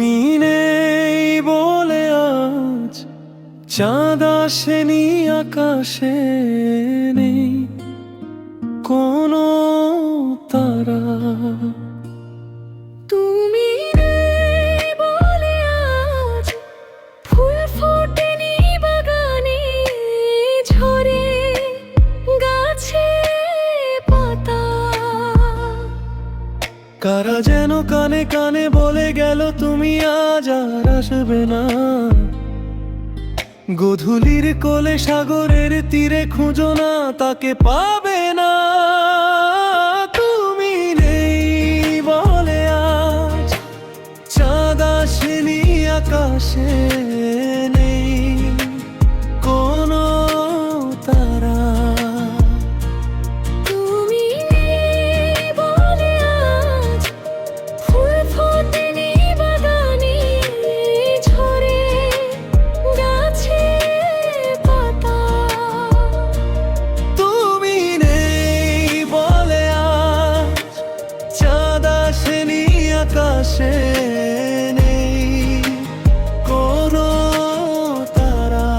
তুমি নেই বলে আজ চাঁদ আসেনি, আকাশে নেই কোনো তারা। তুমি নেই বলে আজ ফুল ফোটেনি বাগানে, ঝরে গাছে পাতা। কারা যেন কানে কানে বলে গেল তুমি আজ আর আসবে না। গধূলির কোলে সাগরের তীরে খুঁজো না, তাকে পাবে না। তুমি নেই বলে আজ চাঁদ আসেনি, আকাশে নেই কোনো তারা। তুমি নেই বলে আজ ফুল ফোটেনি বাগানে, ঝরে গাছে পাতা। তুমি নেই বলে আজ চাঁদ আসেনি, আকাশে নেই কোনো তারা।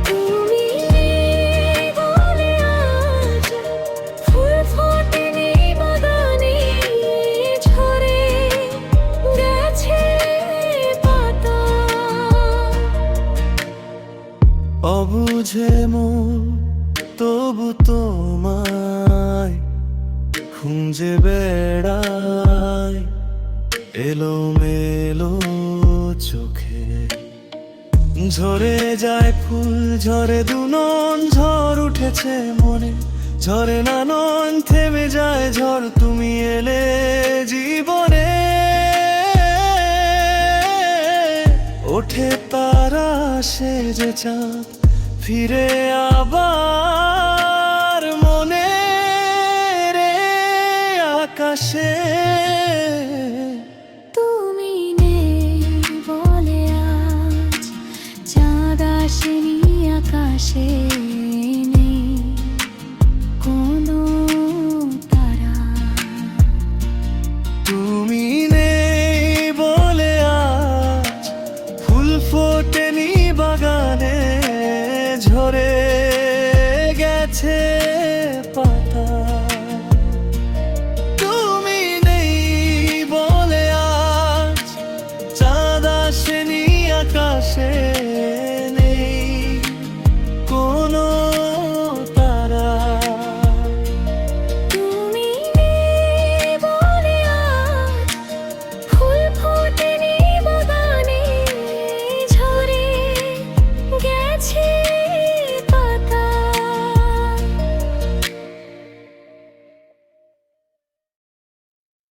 তুমি নেই বলে আজ ফুল ফোটেনি বাগানে, ঝরে গেছে পাতা। অবুঝে মন তবু তোমায় খুঁজে বেড়ায়, এলোমেলো চোখে ঝরে যায় ফুল, ঝরে দুনন ঝড় উঠেছে মনে, ঝরে নানন থেমে যায় ঝড় তুমি এলে জীবনে। ওঠে তারা সে যে চাঁদ ফিরে আবার মনে রে আকাশে। তুমি নেই বলে আজ চাঁদ আসেনি, আকাশে